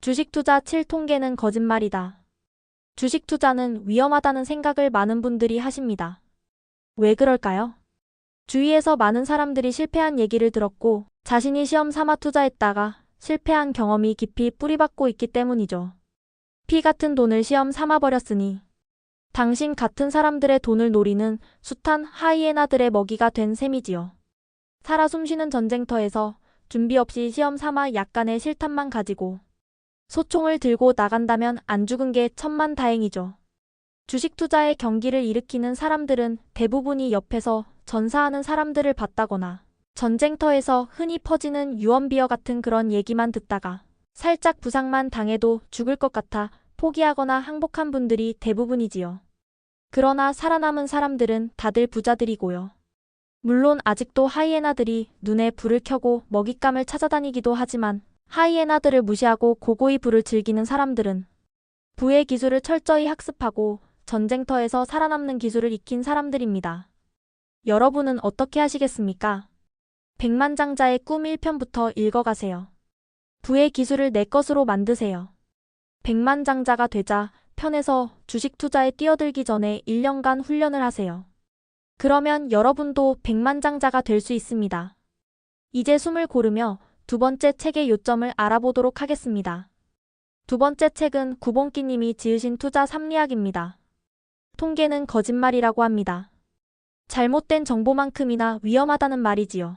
주식 투자 7통계는 거짓말이다. 주식 투자는 위험하다는 생각을 많은 분들이 하십니다. 왜 그럴까요? 주위에서 많은 사람들이 실패한 얘기를 들었고 자신이 시험 삼아 투자했다가 실패한 경험이 깊이 뿌리박고 있기 때문이죠. 피 같은 돈을 시험 삼아 버렸으니 당신 같은 사람들의 돈을 노리는 숱한 하이에나들의 먹이가 된 셈이지요. 살아 숨쉬는 전쟁터에서 준비 없이 시험 삼아 약간의 실탄만 가지고 소총을 들고 나간다면 안 죽은 게 천만다행이죠. 주식 투자의 경기를 일으키는 사람들은 대부분이 옆에서 전사하는 사람들을 봤다거나 전쟁터에서 흔히 퍼지는 유언비어 같은 그런 얘기만 듣다가 살짝 부상만 당해도 죽을 것 같아 포기하거나 항복한 분들이 대부분이지요. 그러나 살아남은 사람들은 다들 부자들이고요. 물론 아직도 하이에나들이 눈에 불을 켜고 먹잇감을 찾아다니기도 하지만 하이에나들을 무시하고 고고히 불을 즐기는 사람들은 부의 기술을 철저히 학습하고 전쟁터에서 살아남는 기술을 익힌 사람들입니다. 여러분은 어떻게 하시겠습니까? 백만장자의 꿈 1편부터 읽어가세요. 부의 기술을 내 것으로 만드세요. 백만장자가 되자 편에서 주식 투자에 뛰어들기 전에 1년간 훈련을 하세요. 그러면 여러분도 백만장자가 될 수 있습니다. 이제 숨을 고르며 두 번째 책의 요점을 알아보도록 하겠습니다. 두 번째 책은 구봉기님이 지으신 투자 삼리학입니다. 통계는 거짓말이라고 합니다. 잘못된 정보만큼이나 위험하다는 말이지요.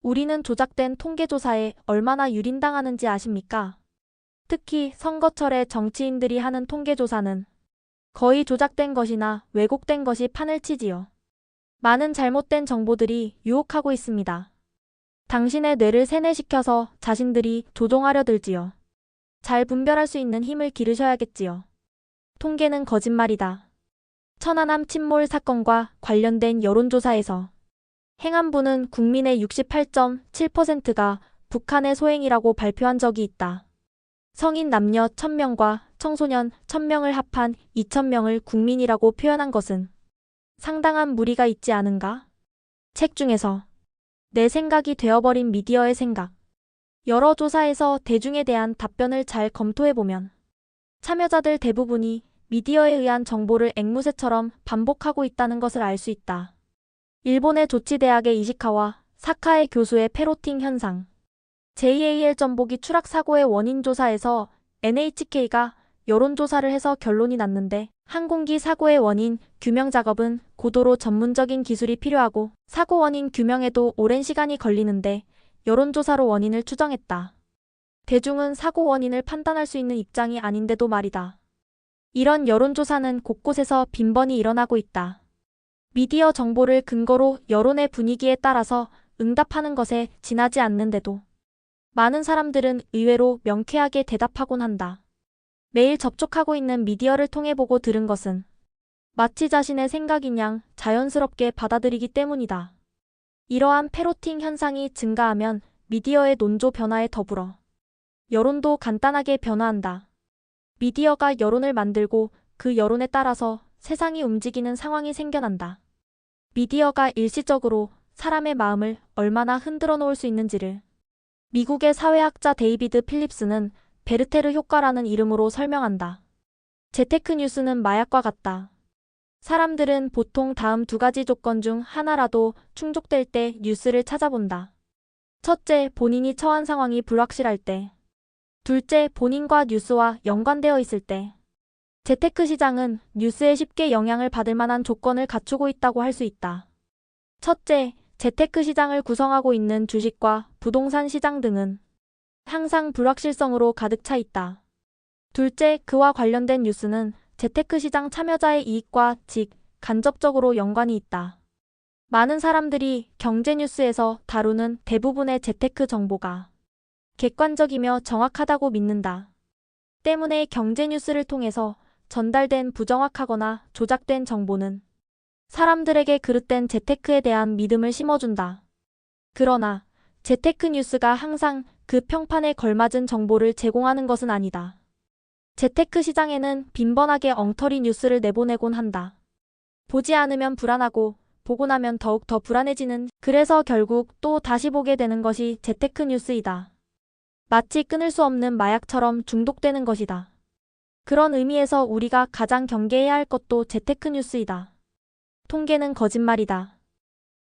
우리는 조작된 통계조사에 얼마나 유린당하는지 아십니까? 특히 선거철에 정치인들이 하는 통계조사는 거의 조작된 것이나 왜곡된 것이 판을 치지요. 많은 잘못된 정보들이 유혹하고 있습니다. 당신의 뇌를 세뇌시켜서 자신들이 조종하려 들지요. 잘 분별할 수 있는 힘을 기르셔야겠지요. 통계는 거짓말이다. 천안함 침몰 사건과 관련된 여론조사에서 행안부는 국민의 68.7%가 북한의 소행이라고 발표한 적이 있다. 성인 남녀 1000명과 청소년 1000명을 합한 2000명을 국민이라고 표현한 것은 상당한 무리가 있지 않은가? 책 중에서 내 생각이 되어버린 미디어의 생각. 여러 조사에서 대중에 대한 답변을 잘 검토해보면 참여자들 대부분이 미디어에 의한 정보를 앵무새처럼 반복하고 있다는 것을 알 수 있다. 일본의 조치대학의 이시카와 사카의 교수의 패로팅 현상. JAL 전복이 추락 사고의 원인 조사에서 NHK가 여론조사를 해서 결론이 났는데 항공기 사고의 원인 규명 작업은 고도로 전문적인 기술이 필요하고 사고 원인 규명에도 오랜 시간이 걸리는데 여론조사로 원인을 추정했다. 대중은 사고 원인을 판단할 수 있는 입장이 아닌데도 말이다. 이런 여론조사는 곳곳에서 빈번히 일어나고 있다. 미디어 정보를 근거로 여론의 분위기에 따라서 응답하는 것에 지나지 않는데도 많은 사람들은 의외로 명쾌하게 대답하곤 한다. 매일 접촉하고 있는 미디어를 통해 보고 들은 것은 마치 자신의 생각인 양 자연스럽게 받아들이기 때문이다. 이러한 패로팅 현상이 증가하면 미디어의 논조 변화에 더불어 여론도 간단하게 변화한다. 미디어가 여론을 만들고 그 여론에 따라서 세상이 움직이는 상황이 생겨난다. 미디어가 일시적으로 사람의 마음을 얼마나 흔들어 놓을 수 있는지를 미국의 사회학자 데이비드 필립스는 베르테르 효과라는 이름으로 설명한다. 재테크 뉴스는 마약과 같다. 사람들은 보통 다음 두 가지 조건 중 하나라도 충족될 때 뉴스를 찾아본다. 첫째, 본인이 처한 상황이 불확실할 때. 둘째, 본인과 뉴스와 연관되어 있을 때. 재테크 시장은 뉴스에 쉽게 영향을 받을 만한 조건을 갖추고 있다고 할 수 있다. 첫째, 재테크 시장을 구성하고 있는 주식과 부동산 시장 등은 항상 불확실성으로 가득 차 있다. 둘째, 그와 관련된 뉴스는 재테크 시장 참여자의 이익과 간접적으로 연관이 있다. 많은 사람들이 경제 뉴스에서 다루는 대부분의 재테크 정보가 객관적이며 정확하다고 믿는다. 때문에 경제 뉴스를 통해서 전달된 부정확하거나 조작된 정보는 사람들에게 그릇된 재테크에 대한 믿음을 심어준다. 그러나 재테크 뉴스가 항상 그 평판에 걸맞은 정보를 제공하는 것은 아니다. 재테크 시장에는 빈번하게 엉터리 뉴스를 내보내곤 한다. 보지 않으면 불안하고 보고 나면 더욱 더 불안해지는, 그래서 결국 또 다시 보게 되는 것이 재테크 뉴스이다. 마치 끊을 수 없는 마약처럼 중독되는 것이다. 그런 의미에서 우리가 가장 경계해야 할 것도 재테크 뉴스이다. 통계는 거짓말이다.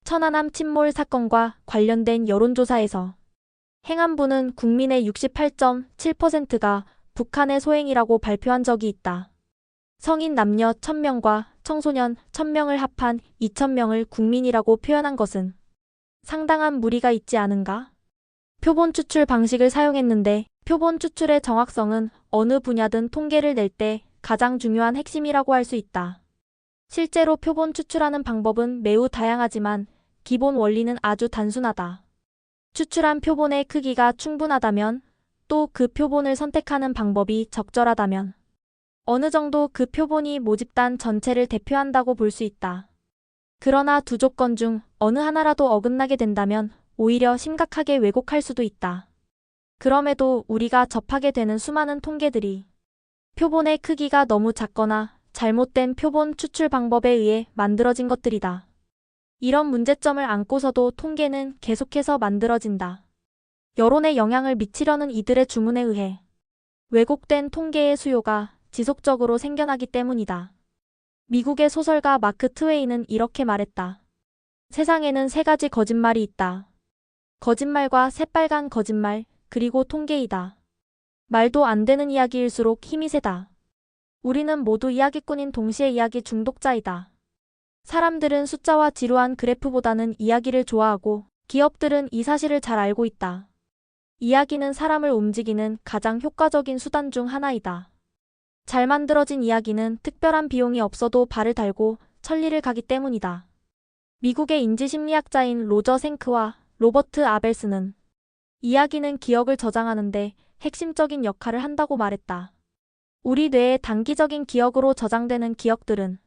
천안함 침몰 사건과 관련된 여론조사에서 행안부는 국민의 68.7%가 북한의 소행이라고 발표한 적이 있다. 성인 남녀 1000명과 청소년 1000명을 합한 2000명을 국민이라고 표현한 것은 상당한 무리가 있지 않은가? 표본 추출 방식을 사용했는데 표본 추출의 정확성은 어느 분야든 통계를 낼 때 가장 중요한 핵심이라고 할 수 있다. 실제로 표본 추출하는 방법은 매우 다양하지만 기본 원리는 아주 단순하다. 추출한 표본의 크기가 충분하다면, 또 그 표본을 선택하는 방법이 적절하다면, 어느 정도 그 표본이 모집단 전체를 대표한다고 볼 수 있다. 그러나 두 조건 중 어느 하나라도 어긋나게 된다면 오히려 심각하게 왜곡할 수도 있다. 그럼에도 우리가 접하게 되는 수많은 통계들이 표본의 크기가 너무 작거나 잘못된 표본 추출 방법에 의해 만들어진 것들이다. 이런 문제점을 안고서도 통계는 계속해서 만들어진다. 여론에 영향을 미치려는 이들의 주문에 의해 왜곡된 통계의 수요가 지속적으로 생겨나기 때문이다. 미국의 소설가 마크 트웨인은 이렇게 말했다. 세상에는 세 가지 거짓말이 있다. 거짓말과 새빨간 거짓말, 그리고 통계이다. 말도 안 되는 이야기일수록 힘이 세다. 우리는 모두 이야기꾼인 동시에 이야기 중독자이다. 사람들은 숫자와 지루한 그래프보다는 이야기를 좋아하고 기업들은 이 사실을 잘 알고 있다. 이야기는 사람을 움직이는 가장 효과적인 수단 중 하나이다. 잘 만들어진 이야기는 특별한 비용이 없어도 발을 달고 천리를 가기 때문이다. 미국의 인지심리학자인 로저 생크와 로버트 아벨스는 이야기는 기억을 저장하는데 핵심적인 역할을 한다고 말했다. 우리 뇌의 단기적인 기억으로 저장되는 기억들은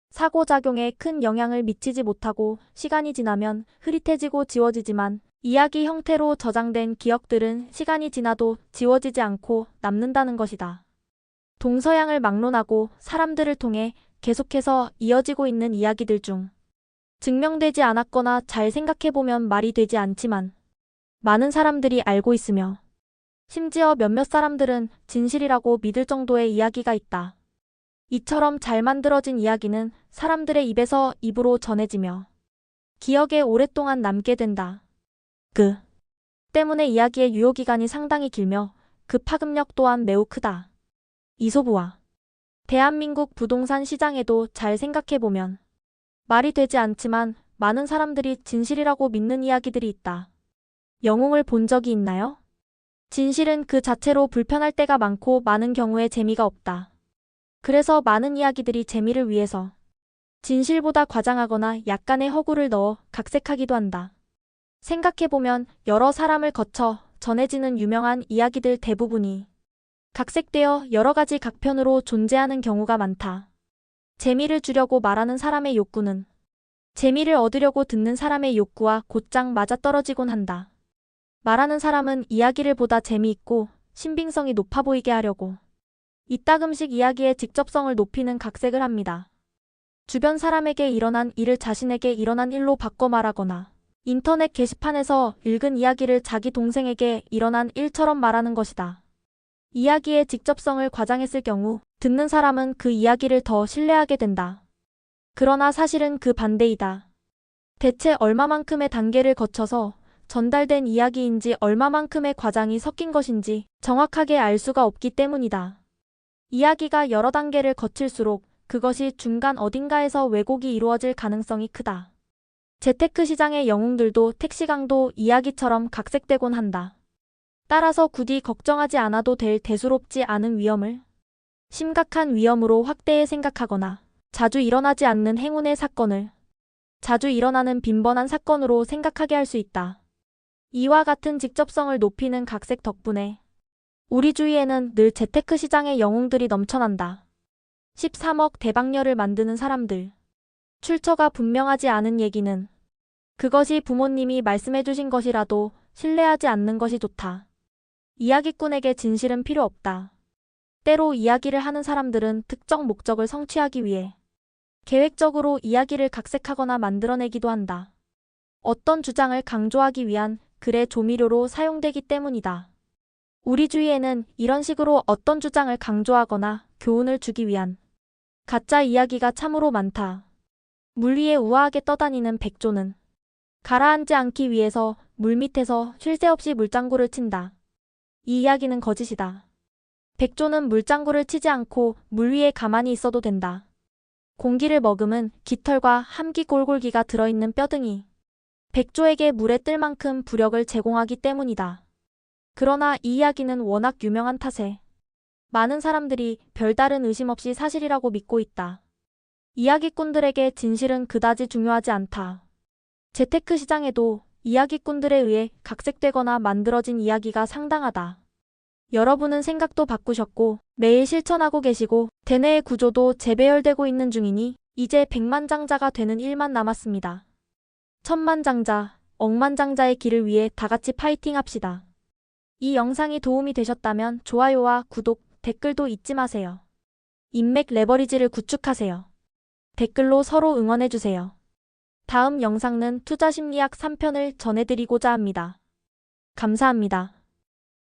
사고작용에 큰 영향을 미치지 못하고 시간이 지나면 흐릿해지고 지워지지만 이야기 형태로 저장된 기억들은 시간이 지나도 지워지지 않고 남는다는 것이다. 동서양을 막론하고 사람들을 통해 계속해서 이어지고 있는 이야기들 중 증명되지 않았거나 잘 생각해보면 말이 되지 않지만 많은 사람들이 알고 있으며 심지어 몇몇 사람들은 진실이라고 믿을 정도의 이야기가 있다. 이처럼 잘 만들어진 이야기는 사람들의 입에서 입으로 전해지며 기억에 오랫동안 남게 된다. 그 때문에 이야기의 유효기간이 상당히 길며 그 파급력 또한 매우 크다. 이솝우화. 대한민국 부동산 시장에도 잘 생각해보면 말이 되지 않지만 많은 사람들이 진실이라고 믿는 이야기들이 있다. 영웅을 본 적이 있나요? 진실은 그 자체로 불편할 때가 많고 많은 경우에 재미가 없다. 그래서 많은 이야기들이 재미를 위해서 진실보다 과장하거나 약간의 허구를 넣어 각색하기도 한다. 생각해보면 여러 사람을 거쳐 전해지는 유명한 이야기들 대부분이 각색되어 여러 가지 각편으로 존재하는 경우가 많다. 재미를 주려고 말하는 사람의 욕구는 재미를 얻으려고 듣는 사람의 욕구와 곧장 맞아떨어지곤 한다. 말하는 사람은 이야기를 보다 재미있고 신빙성이 높아 보이게 하려고 이따금씩 이야기의 직접성을 높이는 각색을 합니다. 주변 사람에게 일어난 일을 자신에게 일어난 일로 바꿔 말하거나 인터넷 게시판에서 읽은 이야기를 자기 동생에게 일어난 일처럼 말하는 것이다. 이야기의 직접성을 과장했을 경우 듣는 사람은 그 이야기를 더 신뢰하게 된다. 그러나 사실은 그 반대이다. 대체 얼마만큼의 단계를 거쳐서 전달된 이야기인지 얼마만큼의 과장이 섞인 것인지 정확하게 알 수가 없기 때문이다. 이야기가 여러 단계를 거칠수록 그것이 중간 어딘가에서 왜곡이 이루어질 가능성이 크다. 재테크 시장의 영웅들도 택시강도 이야기처럼 각색되곤 한다. 따라서 굳이 걱정하지 않아도 될 대수롭지 않은 위험을 심각한 위험으로 확대해 생각하거나 자주 일어나지 않는 행운의 사건을 자주 일어나는 빈번한 사건으로 생각하게 할 수 있다. 이와 같은 직접성을 높이는 각색 덕분에 우리 주위에는 늘 재테크 시장의 영웅들이 넘쳐난다. 13억 대박녀를 만드는 사람들. 출처가 분명하지 않은 얘기는 그것이 부모님이 말씀해주신 것이라도 신뢰하지 않는 것이 좋다. 이야기꾼에게 진실은 필요 없다. 때로 이야기를 하는 사람들은 특정 목적을 성취하기 위해 계획적으로 이야기를 각색하거나 만들어내기도 한다. 어떤 주장을 강조하기 위한 글의 조미료로 사용되기 때문이다. 우리 주위에는 이런 식으로 어떤 주장을 강조하거나 교훈을 주기 위한 가짜 이야기가 참으로 많다. 물 위에 우아하게 떠다니는 백조는 가라앉지 않기 위해서 물밑에서 쉴 새 없이 물장구를 친다. 이 이야기는 거짓이다. 백조는 물장구를 치지 않고 물 위에 가만히 있어도 된다. 공기를 머금은 깃털과 함기골골기가 들어있는 뼈등이 백조에게 물에 뜰 만큼 부력을 제공하기 때문이다. 그러나 이 이야기는 워낙 유명한 탓에 많은 사람들이 별다른 의심 없이 사실이라고 믿고 있다. 이야기꾼들에게 진실은 그다지 중요하지 않다. 재테크 시장에도 이야기꾼들에 의해 각색되거나 만들어진 이야기가 상당하다. 여러분은 생각도 바꾸셨고 매일 실천하고 계시고 대뇌의 구조도 재배열되고 있는 중이니 이제 백만장자가 되는 일만 남았습니다. 천만장자, 억만장자의 길을 위해 다같이 파이팅 합시다. 이 영상이 도움이 되셨다면 좋아요와 구독, 댓글도 잊지 마세요. 인맥 레버리지를 구축하세요. 댓글로 서로 응원해주세요. 다음 영상은 투자심리학 3편을 전해드리고자 합니다. 감사합니다.